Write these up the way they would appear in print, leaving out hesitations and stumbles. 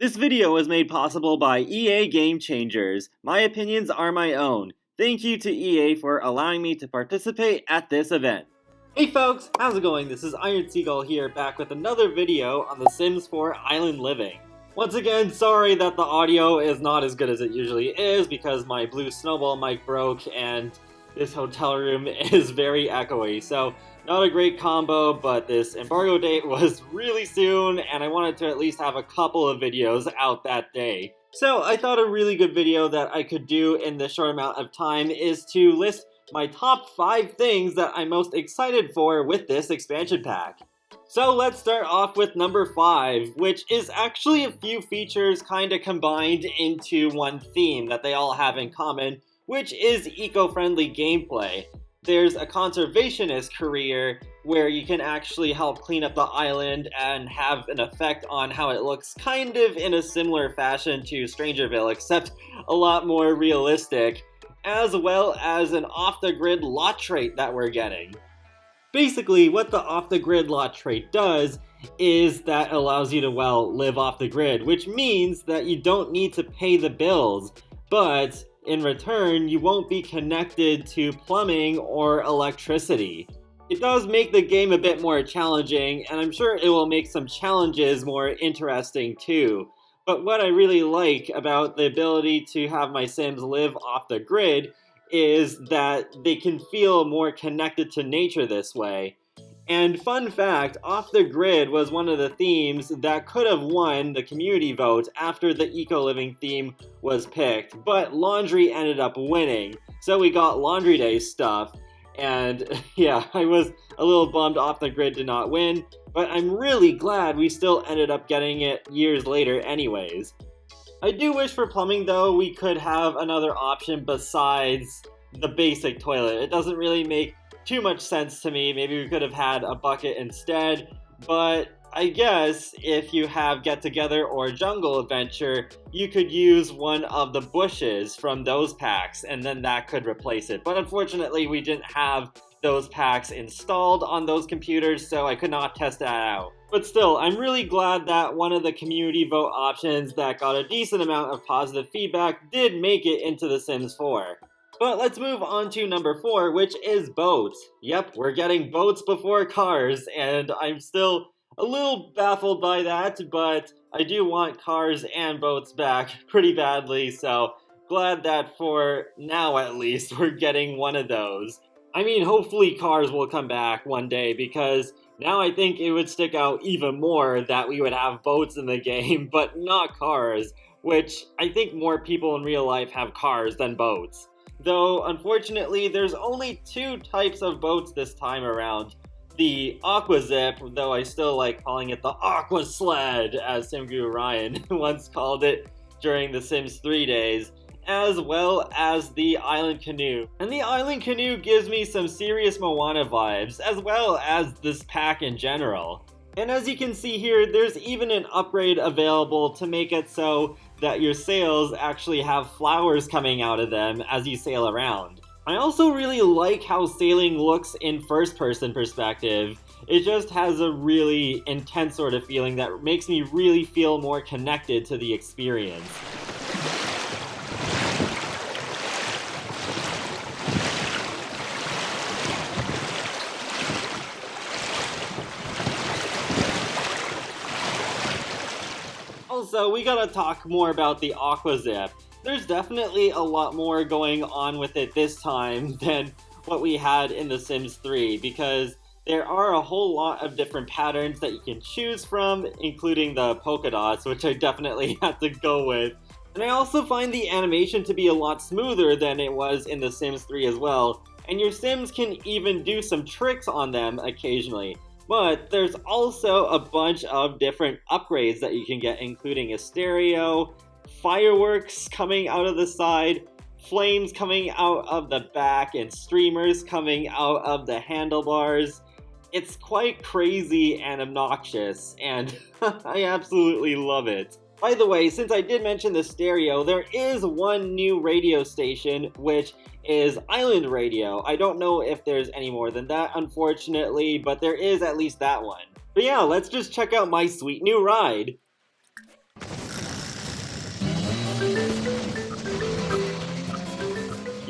This video was made possible by EA Game Changers. My opinions are my own. Thank you to EA for allowing me to participate at this event. Hey folks, how's it going? This is Iron Seagull here, back with another video on The Sims 4 Island Living. Once again, sorry that the audio is not as good as it usually is because my blue Snowball mic broke and this hotel room is very echoey, so not a great combo, but this embargo date was really soon and I wanted to at least have a couple of videos out that day. So I thought a really good video that I could do in this short amount of time is to list my top 5 things that I'm most excited for with this expansion pack. So let's start off with number 5, which is actually a few features kinda combined into one theme that they all have in common, which is eco-friendly gameplay. There's a conservationist career where you can actually help clean up the island and have an effect on how it looks, kind of in a similar fashion to Strangerville, except a lot more realistic, as well as an off-the-grid lot trait that we're getting. Basically, what the off-the-grid lot trait does is that it allows you to, well, live off the grid, which means that you don't need to pay the bills, but in return, you won't be connected to plumbing or electricity. It does make the game a bit more challenging, and I'm sure it will make some challenges more interesting too. But what I really like about the ability to have my Sims live off the grid is that they can feel more connected to nature this way. And fun fact, Off the Grid was one of the themes that could have won the community vote after the eco-living theme was picked, but laundry ended up winning, so we got Laundry Day stuff. And yeah, I was a little bummed Off the Grid did not win, but I'm really glad we still ended up getting it years later anyways. I do wish for plumbing though we could have another option besides the basic toilet. It doesn't really make too much sense to me. Maybe we could have had a bucket instead, but I guess if you have Get Together or Jungle Adventure, you could use one of the bushes from those packs and then that could replace it. But unfortunately, we didn't have those packs installed on those computers, so I could not test that out. But still, I'm really glad that one of the community vote options that got a decent amount of positive feedback did make it into The Sims 4. But let's move on to number 4, which is boats. Yep, we're getting boats before cars, and I'm still a little baffled by that, but I do want cars and boats back pretty badly, so glad that for now at least we're getting one of those. I mean, hopefully cars will come back one day, because now I think it would stick out even more that we would have boats in the game, but not cars, which I think more people in real life have cars than boats. Though, unfortunately, there's only 2 types of boats this time around. The Aqua Zip, though I still like calling it the Aqua Sled, as SimGuru Ryan once called it during the Sims 3 days, as well as the Island Canoe. And the Island Canoe gives me some serious Moana vibes, as well as this pack in general. And as you can see here, there's even an upgrade available to make it so that your sails actually have flowers coming out of them as you sail around. I also really like how sailing looks in first-person perspective. It just has a really intense sort of feeling that makes me really feel more connected to the experience. Also, we gotta talk more about the Aqua Zip. There's definitely a lot more going on with it this time than what we had in The Sims 3, because there are a whole lot of different patterns that you can choose from, including the polka dots, which I definitely had to go with. And I also find the animation to be a lot smoother than it was in The Sims 3 as well, and your Sims can even do some tricks on them occasionally. But there's also a bunch of different upgrades that you can get, including a stereo, fireworks coming out of the side, flames coming out of the back, and streamers coming out of the handlebars. It's quite crazy and obnoxious, and I absolutely love it. By the way, since I did mention the stereo, there is one new radio station, which is Island Radio. I don't know if there's any more than that, unfortunately, but there is at least that one. But yeah, let's just check out my sweet new ride.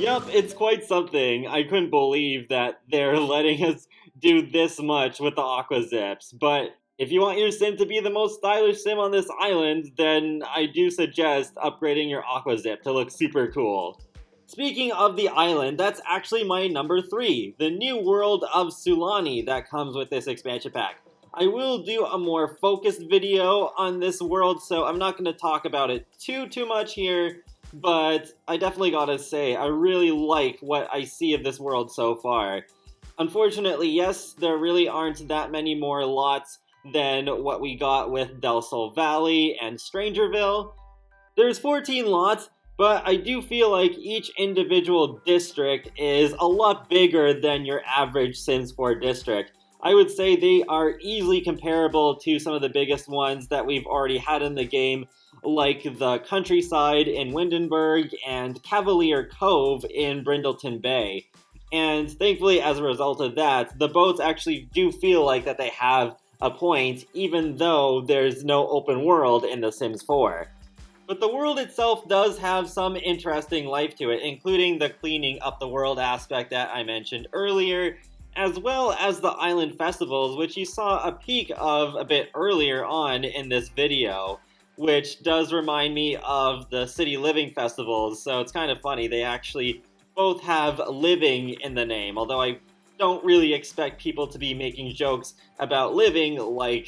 Yep, it's quite something. I couldn't believe that they're letting us do this much with the Aqua Zips. But if you want your sim to be the most stylish sim on this island, then I do suggest upgrading your Aqua Zip to look super cool. Speaking of the island, that's actually my number 3, the new world of Sulani that comes with this expansion pack. I will do a more focused video on this world, so I'm not going to talk about it too much here, but I definitely gotta say, I really like what I see of this world so far. Unfortunately, yes, there really aren't that many more lots than what we got with Del Sol Valley and Strangerville. There's 14 lots, but I do feel like each individual district is a lot bigger than your average Sims 4 district. I would say they are easily comparable to some of the biggest ones that we've already had in the game, like the Countryside in Windenburg and Cavalier Cove in Brindleton Bay. And thankfully, as a result of that, the boats actually do feel like that they have a point, even though there's no open world in The Sims 4. But the world itself does have some interesting life to it, including the cleaning up the world aspect that I mentioned earlier, as well as the island festivals, which you saw a peek of a bit earlier on in this video, which does remind me of the City Living festivals, so it's kind of funny. They actually both have living in the name, although I don't really expect people to be making jokes about living like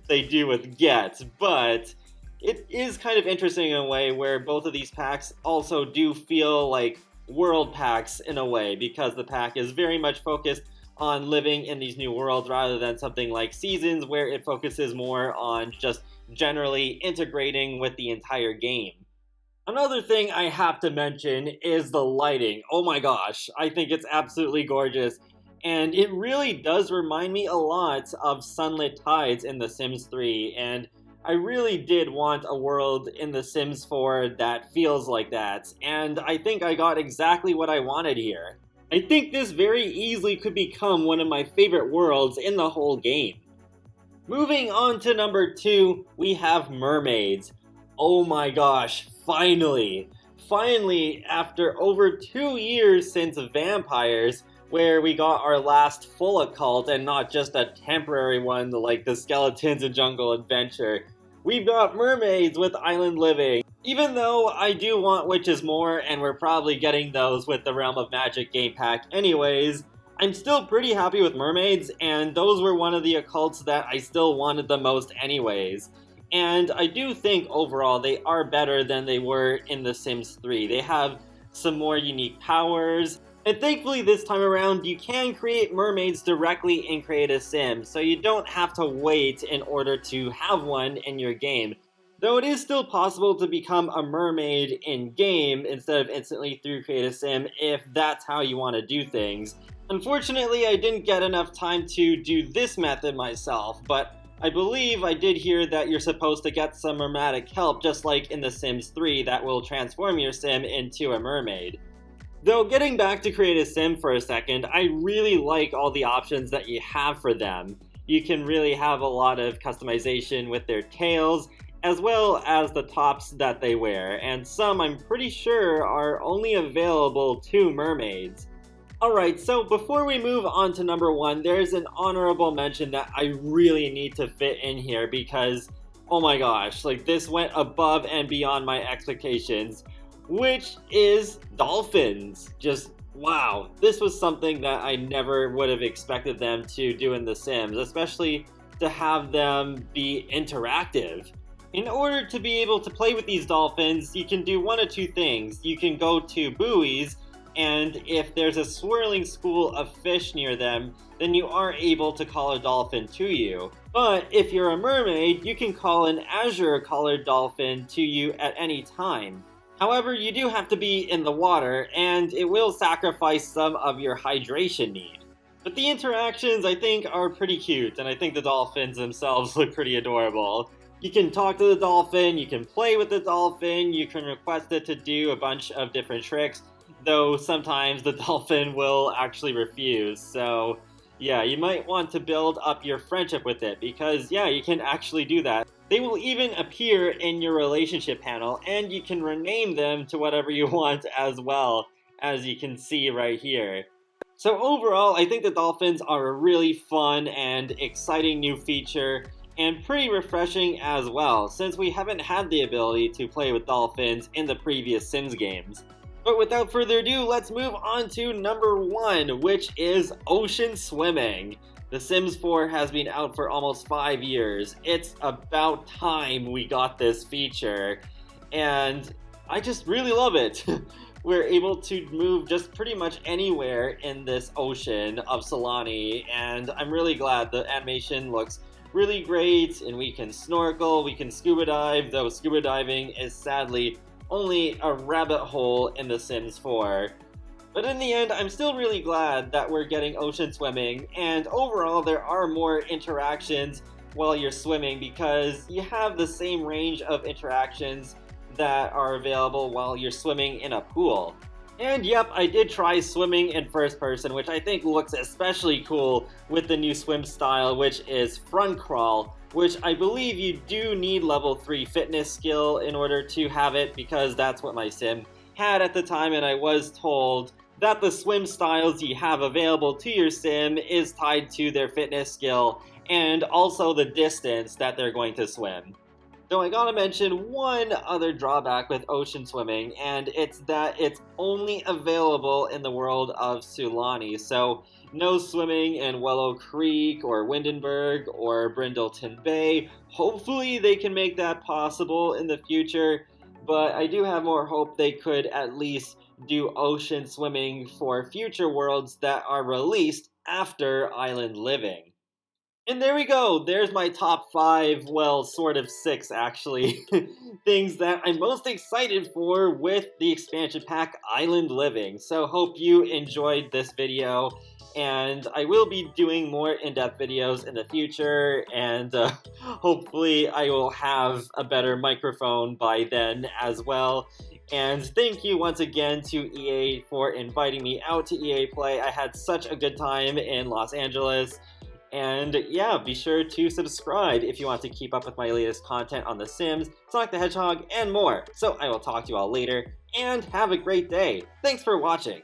they do with Get, but it is kind of interesting in a way where both of these packs also do feel like world packs in a way, because the pack is very much focused on living in these new worlds rather than something like Seasons, where it focuses more on just generally integrating with the entire game. Another thing I have to mention is the lighting. Oh my gosh, I think it's absolutely gorgeous, and it really does remind me a lot of Sunlit Tides in The Sims 3, and I really did want a world in The Sims 4 that feels like that, and I think I got exactly what I wanted here. I think this very easily could become one of my favorite worlds in the whole game. Moving on to number 2, we have Mermaids. Oh my gosh, finally! Finally, after over 2 years since Vampires, where we got our last full occult and not just a temporary one like the Skeletons and Jungle Adventure, we've got Mermaids with Island Living. Even though I do want Witches more, and we're probably getting those with the Realm of Magic game pack anyways, I'm still pretty happy with Mermaids, and those were one of the occults that I still wanted the most anyways. And I do think overall they are better than they were in The Sims 3. They have some more unique powers, and thankfully this time around you can create mermaids directly in Create a Sim, so you don't have to wait in order to have one in your game. Though it is still possible to become a mermaid in-game instead of instantly through Create a Sim if that's how you want to do things. Unfortunately, I didn't get enough time to do this method myself, but I believe I did hear that you're supposed to get some mermaidic help just like in The Sims 3 that will transform your sim into a mermaid. Though getting back to Create a Sim for a second, I really like all the options that you have for them. You can really have a lot of customization with their tails, as well as the tops that they wear, and some I'm pretty sure are only available to mermaids. Alright, so before we move on to number 1, there's an honorable mention that I really need to fit in here because, oh my gosh, like this went above and beyond my expectations, which is dolphins. Just wow, this was something that I never would have expected them to do in The Sims, especially to have them be interactive. In order to be able to play with these dolphins, you can do one of two things. You can go to buoys, and if there's a swirling school of fish near them, then you are able to call a dolphin to you. But if you're a mermaid, you can call an azure-colored dolphin to you at any time. However, you do have to be in the water, and it will sacrifice some of your hydration need. But the interactions, I think, are pretty cute, and I think the dolphins themselves look pretty adorable. You can talk to the dolphin, you can play with the dolphin, you can request it to do a bunch of different tricks, though sometimes the dolphin will actually refuse, so yeah, you might want to build up your friendship with it, because yeah, you can actually do that. They will even appear in your relationship panel, and you can rename them to whatever you want as well. as you can see right here. So overall, I think the dolphins are a really fun and exciting new feature, and pretty refreshing as well, since we haven't had the ability to play with dolphins in the previous Sims games. But without further ado, let's move on to number 1, which is ocean swimming. The Sims 4 has been out for almost 5 years. It's about time we got this feature, and I just really love it. We're able to move just pretty much anywhere in this ocean of Sulani, and I'm really glad. The animation looks really great, and we can snorkel, we can scuba dive, though scuba diving is sadly only a rabbit hole in The Sims 4. But in the end, I'm still really glad that we're getting ocean swimming, and overall there are more interactions while you're swimming because you have the same range of interactions that are available while you're swimming in a pool. And yep, I did try swimming in first person, which I think looks especially cool with the new swim style, which is front crawl, which I believe you do need level 3 fitness skill in order to have it, because that's what my sim had at the time, and I was told that the swim styles you have available to your sim is tied to their fitness skill and also the distance that they're going to swim. Though I gotta mention one other drawback with ocean swimming, and it's that it's only available in the world of Sulani, so no swimming in Willow Creek or Windenburg or Brindleton Bay. Hopefully they can make that possible in the future, but I do have more hope they could at least do ocean swimming for future worlds that are released after Island Living. And there we go, there's my top 5, well, sort of 6 actually, things that I'm most excited for with the expansion pack Island Living. So hope you enjoyed this video, and I will be doing more in-depth videos in the future, and hopefully I will have a better microphone by then as well. And thank you once again to EA for inviting me out to EA Play. I had such a good time in Los Angeles. And yeah, be sure to subscribe if you want to keep up with my latest content on The Sims, Sonic the Hedgehog, and more. So I will talk to you all later, and have a great day. Thanks for watching.